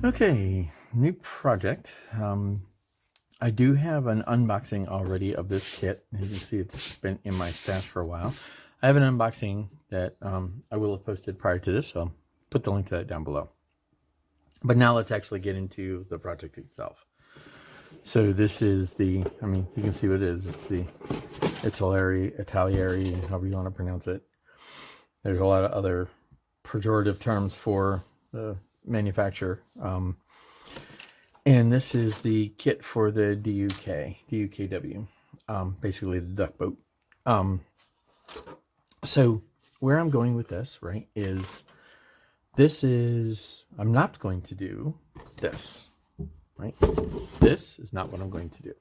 Okay, new project. I do have an unboxing already of this kit. As you can see, it's been in my stash for a while. I have an unboxing that I will have posted prior to this, so I'll put the link to that down below. But now let's actually get into the project itself. So this is the, you can see what it is. It's the Italeri, however you want to pronounce it. There's a lot of other pejorative terms for the manufacturer. And this is the kit for the DUKW, basically the duck boat. So where I'm going with this, right, I'm not going to do this, right? This is not what I'm going to do.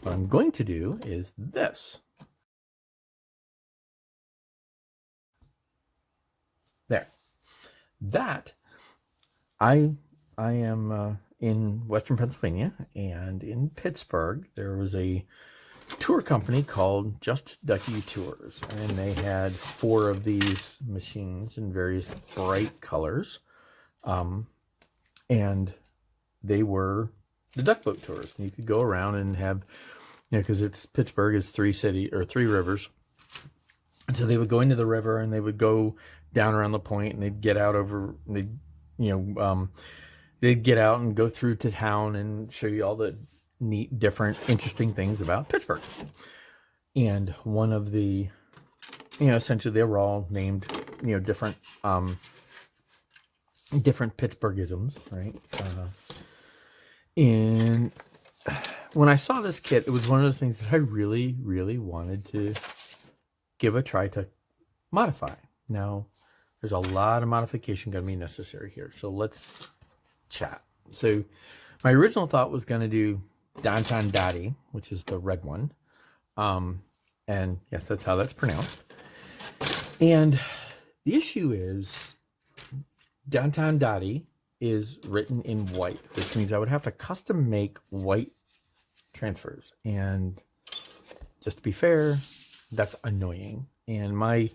What I'm going to do is this. There. That, I am in Western Pennsylvania, and in Pittsburgh, there was a tour company called DUKW Tours, and they had 4 of these machines in various bright colors, and they were the duck boat tours. You could go around and have, because Pittsburgh is 3 rivers, and so they would go into the river and they would go down around the point, and they'd get out over, they'd get out and go through to town and show you all the neat, different, interesting things about Pittsburgh. And one of the, essentially they were all named, different Pittsburghisms, right? And when I saw this kit, it was one of those things that I really, really wanted to give a try to modify. Now, there's a lot of modification going to be necessary here, so let's chat. So my original thought was going to do Downtown Dottie, which is the red one. And yes, that's how that's pronounced. And the issue is Downtown Dottie is written in white, which means I would have to custom make white transfers. And just to be fair, that's annoying. And my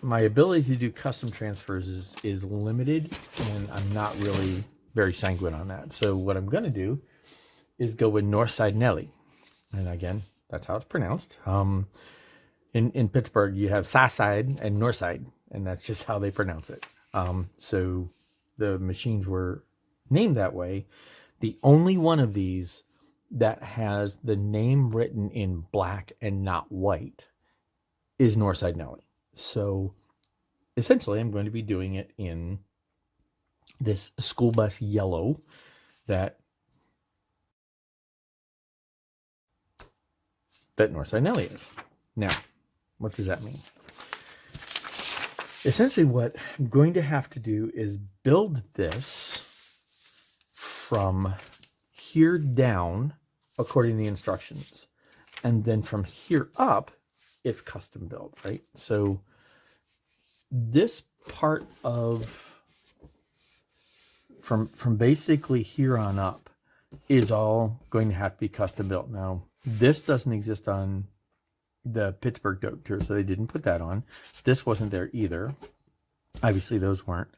ability to do custom transfers is limited, and I'm not really very sanguine on that. So what I'm going to do is go with Norside Nelly. And again, that's how it's pronounced. In Pittsburgh, you have Southside and Norside, and that's just how they pronounce it. So the machines were named that way. The only one of these that has the name written in black and not white is Norside Nelly. So essentially, I'm going to be doing it in this school bus yellow that Norside Nelly is. Now, what does that mean? Essentially, what I'm going to have to do is build this from here down according to the instructions. And then from here up, it's custom built, right? So this part of from basically here on up is all going to have to be custom built. Now, this doesn't exist on the Pittsburgh Duck Tour, so they didn't put that on. This wasn't there either. Obviously, those weren't.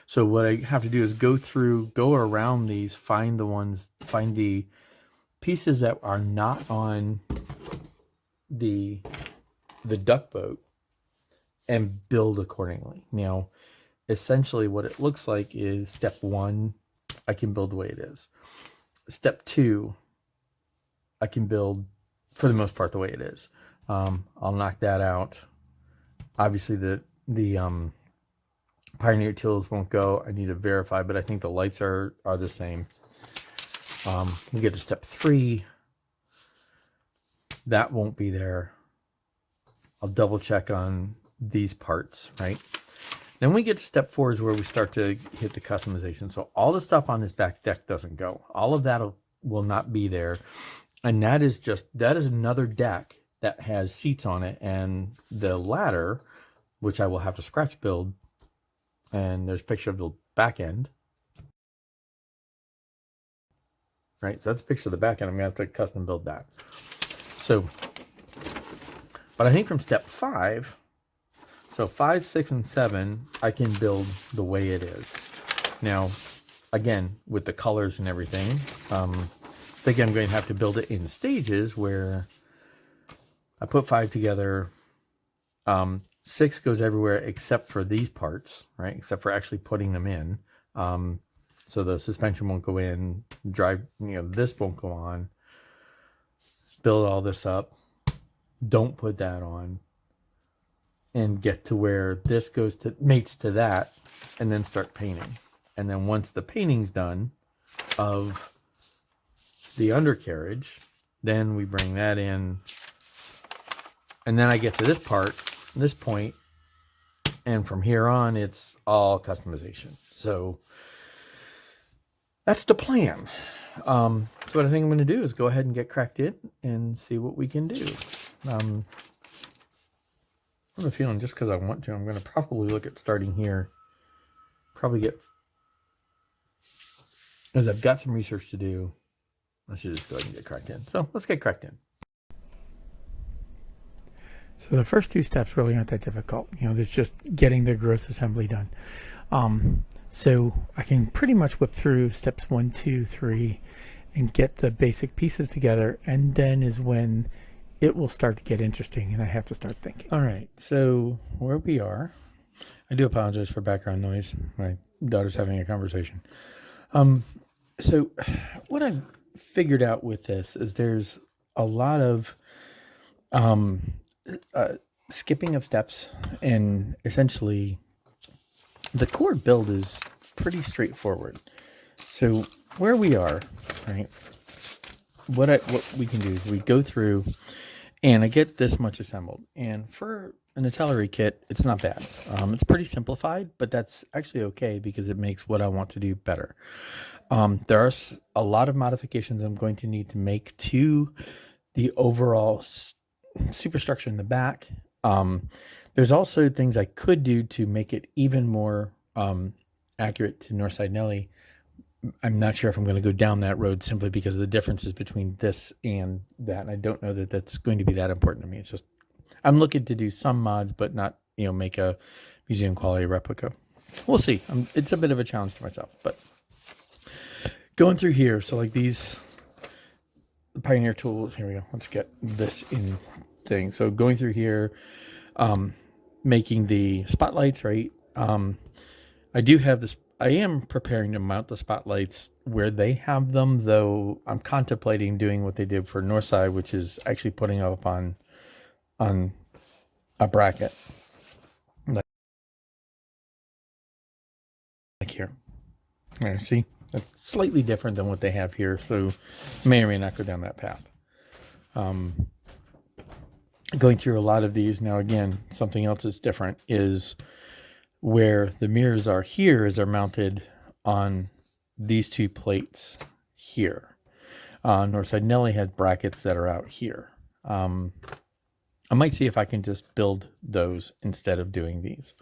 So what I have to do is go around these, find the pieces that are not on the duck boat, and build accordingly. Now, essentially what it looks like is step 1, I can build the way it is. Step 2, I can build for the most part the way it is. I'll knock that out. Obviously the Pioneer tools won't go. I need to verify, but I think the lights are the same. We get to step 3. That won't be there. I'll double check on these parts, right? Then we get to step 4 is where we start to hit the customization. So all the stuff on this back deck doesn't go. All of that will not be there. And that is another deck that has seats on it, and the ladder, which I will have to scratch build. And there's a picture of the back end. Right, so that's a picture of the back end. I'm gonna have to custom build that. So, but I think from step 5, so 5, 6, and 7, I can build the way it is. Now, again, with the colors and everything, I think I'm going to have to build it in stages where I put 5 together. 6 goes everywhere except for these parts, right? Except for actually putting them in. So the suspension won't go in, drive, this won't go on. Build all this up. Don't put that on. And get to where this goes to mates to that, and then start painting. And then once the painting's done of the undercarriage, then we bring that in. And then I get to this point, and from here on, it's all customization. So that's the plan. So what I think I'm going to do is go ahead and get cracked in and see what we can do. I have a feeling just because I want to, I'm going to probably look at starting here. As I've got some research to do, I should just go ahead and get cracked in. So let's get cracked in. So the first 2 steps really aren't that difficult. There's just getting the gross assembly done. So I can pretty much whip through steps 1, 2, 3 and get the basic pieces together. And then is when it will start to get interesting and I have to start thinking. All right. So where we are, I do apologize for background noise. My daughter's having a conversation. So what I've figured out with this is there's a lot of skipping of steps, and essentially the core build is pretty straightforward. So where we are, right, what we can do is we go through and I get this much assembled, and for an Italeri kit, it's not bad. It's pretty simplified, but that's actually okay because it makes what I want to do better. There are a lot of modifications I'm going to need to make to the overall superstructure in the back. There's also things I could do to make it even more accurate to Norside Nelly. I'm not sure if I'm going to go down that road simply because of the differences between this and that. And I don't know that that's going to be that important to me. It's just, I'm looking to do some mods, but not, make a museum quality replica. We'll see. It's a bit of a challenge to myself, but going through here. So like the Pioneer tools, here we go. Let's get this in thing. So going through here, making the spotlights, right? I do have this. I am preparing to mount the spotlights where they have them, though I'm contemplating doing what they did for Norside, which is actually putting up on a bracket. Like here. There, see? That's slightly different than what they have here, so may or may not go down that path. Going through a lot of these now, again, something else that's different is where the mirrors are here is they're mounted on these 2 plates here. Norside Nelly has brackets that are out here. I might see if I can just build those instead of doing these.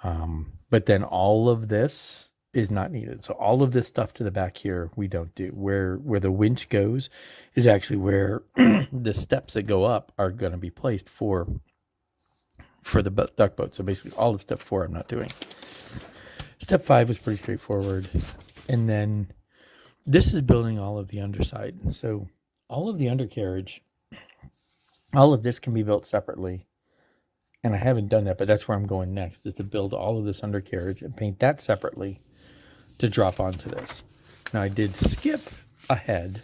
But then all of this is not needed. So all of this stuff to the back here, we don't do. Where the winch goes is actually where the steps that go up are going to be placed for the duck boat. So basically all of step 4 I'm not doing. Step 5 was pretty straightforward. And then this is building all of the underside. So all of the undercarriage, all of this can be built separately. And I haven't done that, but that's where I'm going next, is to build all of this undercarriage and paint that separately to drop onto this. Now I did skip ahead,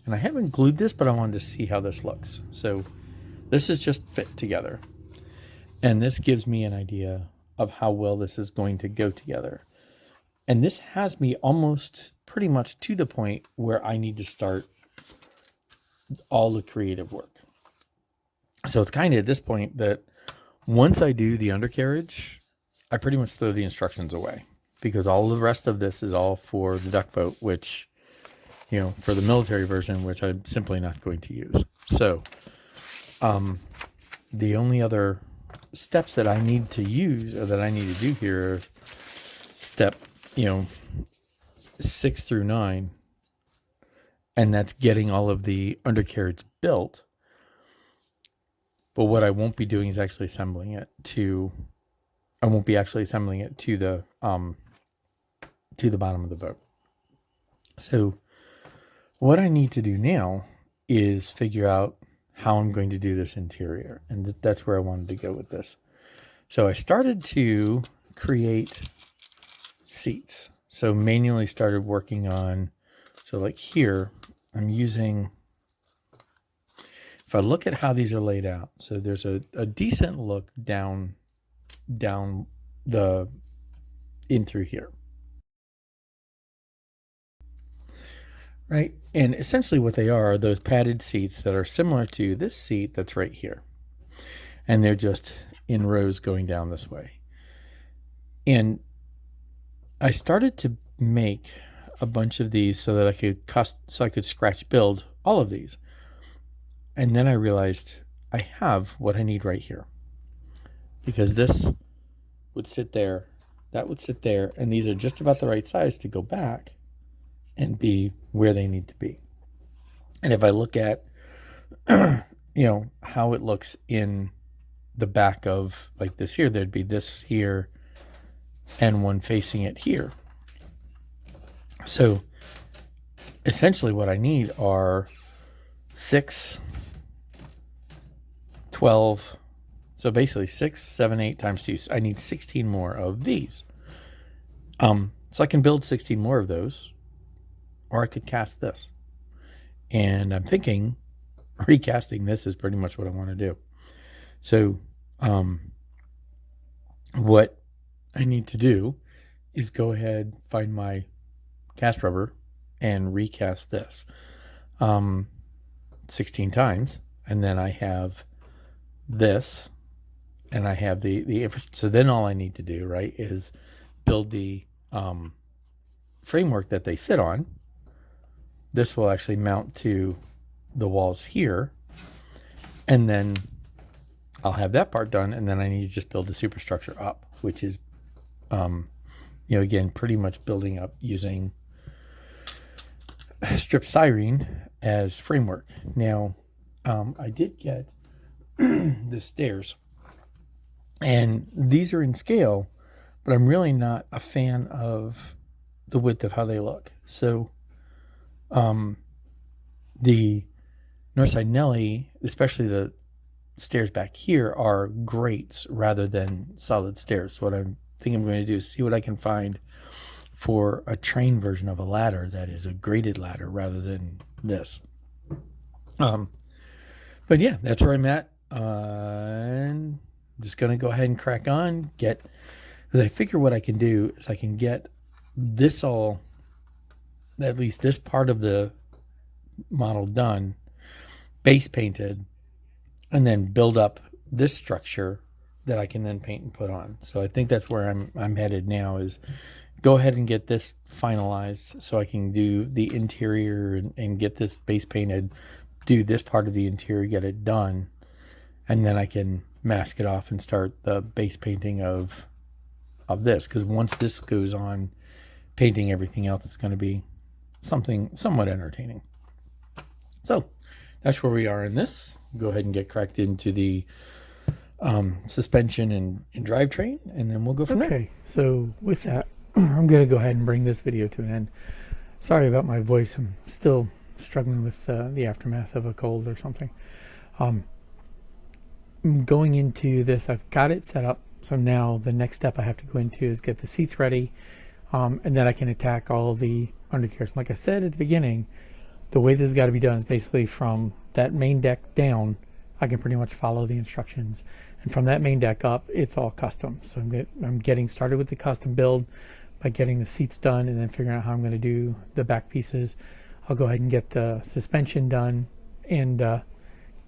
and I haven't glued this, but I wanted to see how this looks. So this is just fit together. And this gives me an idea of how well this is going to go together. And this has me almost pretty much to the point where I need to start all the creative work. So it's kind of at this point that once I do the undercarriage, I pretty much throw the instructions away because all the rest of this is all for the duck boat, which, for the military version, which I'm simply not going to use. So the only other steps that I need to use or that I need to do here are step, 6 through 9. And that's getting all of the undercarriage built. But what I won't be doing is actually assembling it to, I won't be actually assembling it to to the bottom of the boat. So what I need to do now is figure out how I'm going to do this interior. And that's where I wanted to go with this. So I started to create seats. So manually started working on, so like here, I'm using, if I look at how these are laid out, so there's a decent look down in through here. Right? And essentially what they are those padded seats that are similar to this seat that's right here. And they're just in rows going down this way. And I started to make a bunch of these so that I could scratch build all of these. And then I realized I have what I need right here. Because this would sit there, that would sit there, and these are just about the right size to go back and be where they need to be. And if I look at, how it looks in the back of like this here, there'd be this here and one facing it here. So essentially what I need are 6, 12, so basically 6, 7, 8 times 2. I need 16 more of these. So I can build 16 more of those. Or I could cast this. And I'm thinking recasting this is pretty much what I want to do. So what I need to do is go ahead, find my cast rubber, and recast this 16 times. And then I have this, and I have the so then all I need to do, right, is build the framework that they sit on. This will actually mount to the walls here, and then I'll have that part done, and then I need to just build the superstructure up, which is, again, pretty much building up using strip styrene as framework. Now, I did get the stairs, and these are in scale, but I'm really not a fan of the width of how they look. So the Norside Nelly, especially the stairs back here, are grates rather than solid stairs. What I think I'm going to do is see what I can find for a train version of a ladder that is a grated ladder rather than this. But yeah, that's where I'm at. And I'm just going to go ahead and crack on, because I figure what I can do is I can get this all, at least this part of the model done, base painted, and then build up this structure that I can then paint and put on. So I think that's where I'm headed now, is go ahead and get this finalized so I can do the interior and get this base painted, do this part of the interior, get it done, and then I can mask it off and start the base painting of this. Because once this goes on, painting everything else is going to be something somewhat entertaining. So that's where we are in this. Go ahead and get cracked into the suspension and drivetrain, and then we'll go from there. Okay, so with that, I'm going to go ahead and bring this video to an end. Sorry about my voice. I'm still struggling with the aftermath of a cold or something. Going into this, I've got it set up. So now the next step I have to go into is get the seats ready, and then I can attack all of the undercarriage. Like I said at the beginning, the way this has got to be done is basically from that main deck down. I can pretty much follow the instructions, and from that main deck up, it's all custom. So I'm getting started with the custom build by getting the seats done, and then figuring out how I'm going to do the back pieces. I'll go ahead and get the suspension done and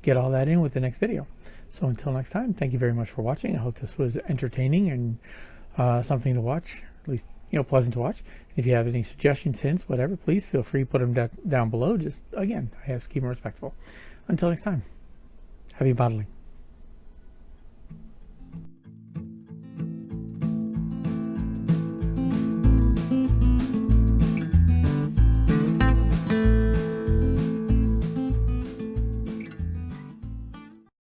get all that in with the next video. So until next time, thank you very much for watching. I hope this was entertaining and something to watch, at least pleasant to watch. If you have any suggestions, hints, whatever, please feel free to put them down below. Just again, I ask, keep them respectful. Until next time, happy modeling.